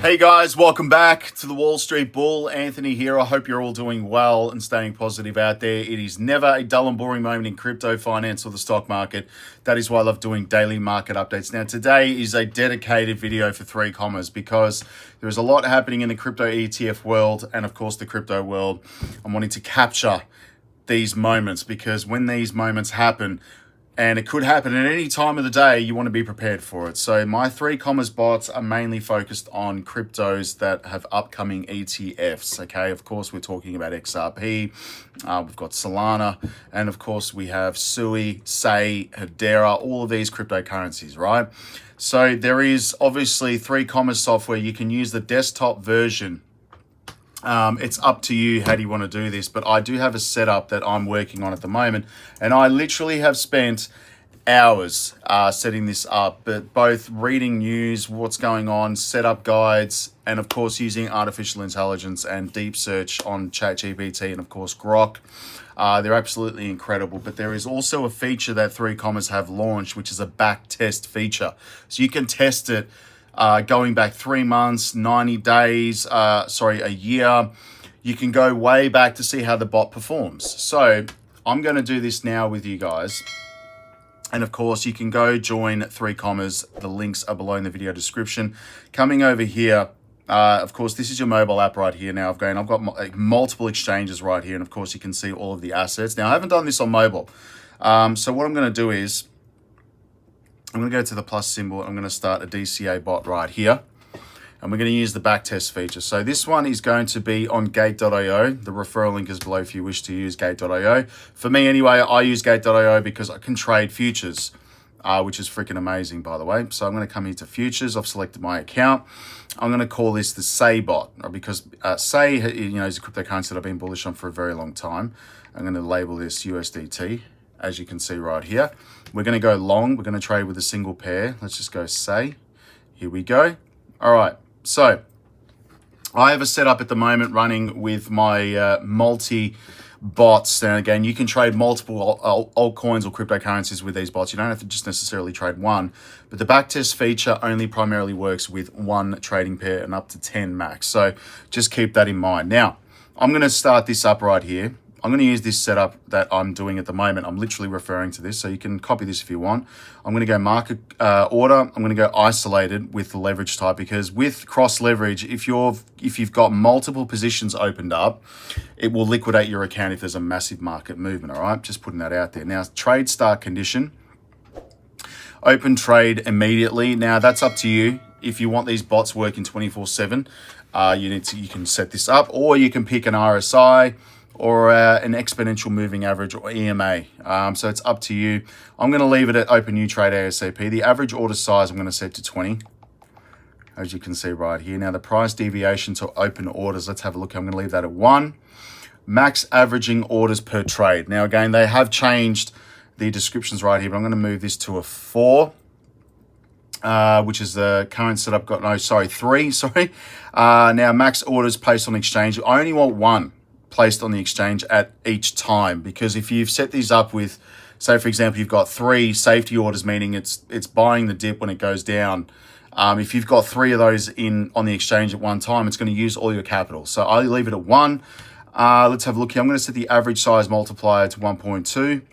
Hey guys, welcome back to the Wall Street Bull. Anthony here. I hope you're all doing well and staying positive out there. It is never a dull and boring moment in crypto, finance, or the stock market. That is why I love doing daily market updates. Now, today is a dedicated video for 3Commas because there is a lot happening in the crypto ETF world and, of course, the crypto world. I'm wanting to capture these moments because when these moments happen, and it could happen at any time of the day, you want to be prepared for it. So my 3Commas bots are mainly focused on cryptos that have upcoming ETFs, okay? Of course, we're talking about XRP, we've got Solana, and of course we have SEI, Hedera, all of these cryptocurrencies, right? So there is obviously 3Commas software. You can use the desktop version. It's up to you how do you want to do this, but I do have a setup that I'm working on at the moment, and I literally have spent hours setting this up, but both reading news, what's going on, setup guides, and of course using artificial intelligence and deep search on ChatGPT and of course Grok. They're absolutely incredible, but there is also a feature that 3Commas have launched, which is a back test feature. So you can test it going back 3 months, 90 days, a year. You can go way back to see how the bot performs. So I'm going to do this now with you guys. And of course, you can go join 3Commas. The links are below in the video description. Coming over here, of course, this is your mobile app right here. Now I've got multiple exchanges right here. And of course, you can see all of the assets. Now I haven't done this on mobile. So what I'm going to do is, I'm going to go to the plus symbol. I'm going to start a DCA bot right here. And we're going to use the backtest feature. So this one is going to be on gate.io. The referral link is below if you wish to use gate.io. For me anyway, I use gate.io because I can trade futures, which is freaking amazing, by the way. So I'm going to come here to futures. I've selected my account. I'm going to call this the SEI bot because SEI, is a cryptocurrency that I've been bullish on for a very long time. I'm going to label this USDT. As you can see right here, we're going to go long. We're going to trade with a single pair. Let's just go SEI. Here we go. All right. So I have a setup at the moment running with my multi bots. And again, you can trade multiple altcoins or cryptocurrencies with these bots. You don't have to just necessarily trade one, but the backtest feature only primarily works with one trading pair and up to 10 max. So just keep that in mind. Now I'm going to start this up right here. I'm going to use this setup that I'm doing at the moment. I'm literally referring to this, so you can copy this if you want. I'm going to go market order. I'm going to go isolated with the leverage type because with cross leverage, if you've got multiple positions opened up, it will liquidate your account if there's a massive market movement. All right, just putting that out there. Now, trade start condition. Open trade immediately. Now that's up to you. If you want these bots working 24/7, you can set this up, or you can pick an RSI. Or an exponential moving average or EMA. So it's up to you. I'm going to leave it at open new trade ASAP. The average order size I'm going to set to 20. As you can see right here. Now the price deviation to open orders, let's have a look. I'm going to leave that at 1. Max averaging orders per trade. Now again, they have changed the descriptions right here, but I'm going to move this to a 4. Which is the current setup. 3. Now max orders placed on exchange. I only want 1. Placed on the exchange at each time, because if you've set these up with, say for example, you've got 3 safety orders, meaning it's buying the dip when it goes down. If you've got 3 of those on the exchange at one time, it's going to use all your capital. So I leave it at 1. Let's have a look here. I'm going to set the average size multiplier to 1.2,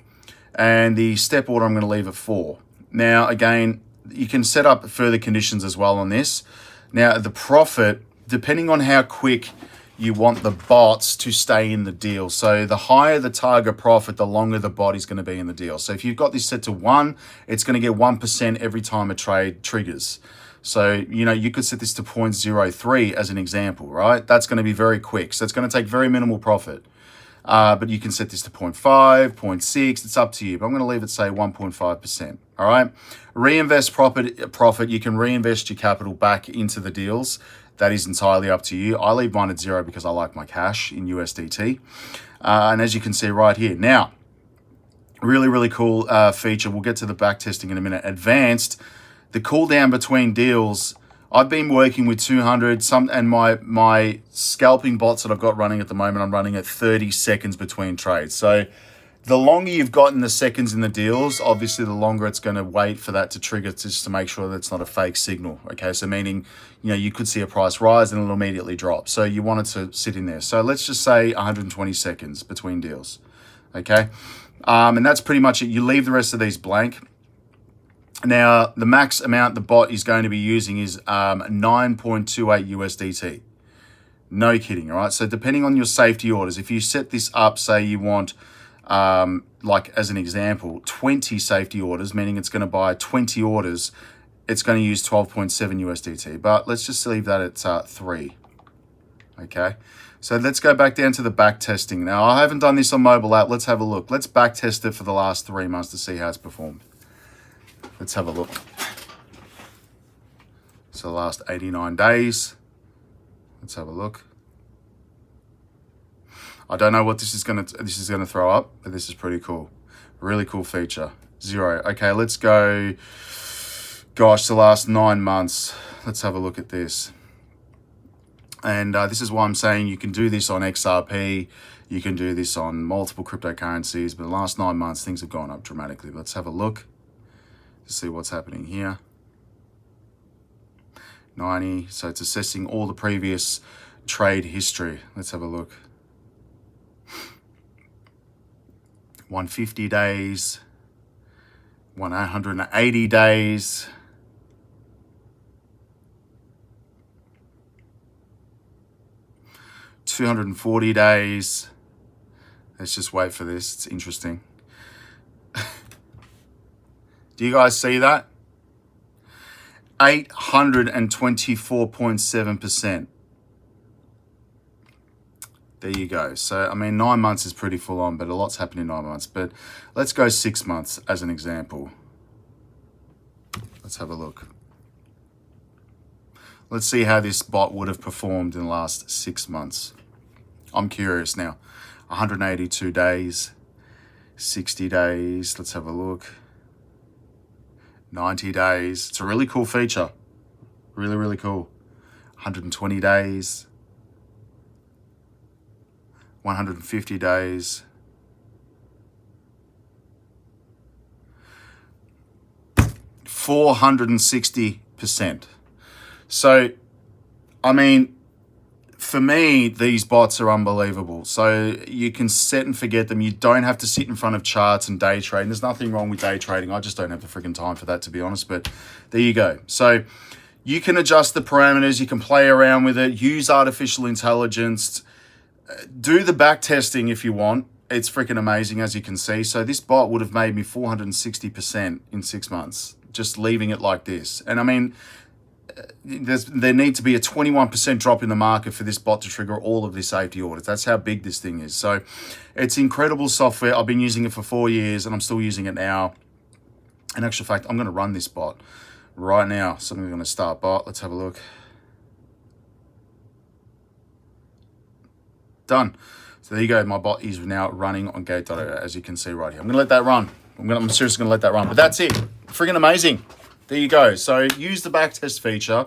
and the step order I'm going to leave at 4. Now again, you can set up further conditions as well on this. Now the profit, depending on how quick you want the bots to stay in the deal. So the higher the target profit, the longer the bot is going to be in the deal. So if you've got this set to 1, it's going to get 1% every time a trade triggers. So, you could set this to 0.03 as an example, right? That's going to be very quick. So it's going to take very minimal profit. But you can set this to 0.5, 0.6. It's up to you. But I'm going to leave it, say, 1.5%. All right. Reinvest profit. You can reinvest your capital back into the deals. That is entirely up to you. I leave mine at 0 because I like my cash in USDT. And as you can see right here. Now, really, really cool feature. We'll get to the back testing in a minute. Advanced, the cooldown between deals. I've been working with 200, and my scalping bots that I've got running at the moment, I'm running at 30 seconds between trades. So The longer you've gotten the seconds in the deals, obviously the longer it's going to wait for that to trigger, just to make sure that it's not a fake signal. Okay, so meaning, you could see a price rise and it'll immediately drop. So you want it to sit in there. So let's just say 120 seconds between deals. Okay, and that's pretty much it. You leave the rest of these blank. Now, the max amount the bot is going to be using is 9.28 USDT. No kidding, all right? So depending on your safety orders, if you set this up, say you want, like as an example, 20 safety orders, meaning it's going to buy 20 orders, it's going to use 12.7 USDT. But let's just leave that at 3. Okay, so let's go back down to the back testing. Now, I haven't done this on mobile app. Let's have a look. Let's back test it for the last 3 months to see how it's performed. Let's have a look. So the last 89 days. Let's have a look. I don't know what this is gonna throw up, but this is pretty cool. Really cool feature. 0. Okay, let's go. Gosh, the last 9 months. Let's have a look at this. And this is why I'm saying you can do this on XRP. You can do this on multiple cryptocurrencies. But the last 9 months, things have gone up dramatically. Let's have a look to see what's happening here. 90. So it's assessing all the previous trade history. Let's have a look. 150 days. 180 days. $240 days. Let's just wait for this. It's interesting. Do you guys see that? 824.7%. There you go. So, I mean, 9 months is pretty full on, but a lot's happened in 9 months. But let's go 6 months as an example. Let's have a look. Let's see how this bot would have performed in the last 6 months. I'm curious now. 182 days, 60 days. Let's have a look. 90 days. It's a really cool feature. Really, really cool. 120 days. 150 days. 460%. So, I mean, for me, these bots are unbelievable. So you can set and forget them. You don't have to sit in front of charts and day trading. There's nothing wrong with day trading. I just don't have the freaking time for that, to be honest. But there you go. So you can adjust the parameters. You can play around with it. Use artificial intelligence. Do the back testing if you want. It's freaking amazing, as you can see. So this bot would have made me 460% in 6 months, just leaving it like this. And I mean, there needs to be a 21% drop in the market for this bot to trigger all of the safety orders. That's how big this thing is. So it's incredible software. I've been using it for 4 years and I'm still using it now. In actual fact, I'm going to run this bot right now. So I'm going to start bot. Let's have a look. Done. So there you go. My bot is now running on gate.io, as you can see right here. I'm going to let that run. I'm seriously going to let that run. But that's it. Freaking amazing. There you go. So use the backtest feature.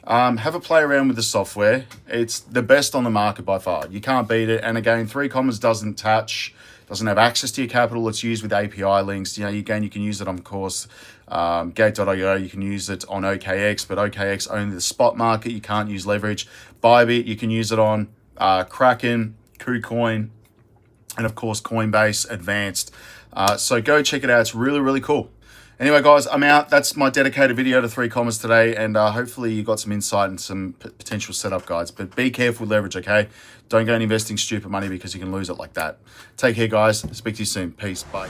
Have a play around with the software. It's the best on the market by far. You can't beat it. And again, 3Commas doesn't have access to your capital. It's used with API links. Again, you can use it on, of course, gate.io. You can use it on OKX, but OKX only the spot market. You can't use leverage. Bybit, you can use it on Kraken, KuCoin, and of course, Coinbase Advanced. So go check it out. It's really, really cool. Anyway, guys, I'm out. That's my dedicated video to 3Commas today, and hopefully you got some insight and some potential setup guides. But be careful with leverage, okay? Don't go and investing stupid money because you can lose it like that. Take care, guys. Speak to you soon. Peace. Bye.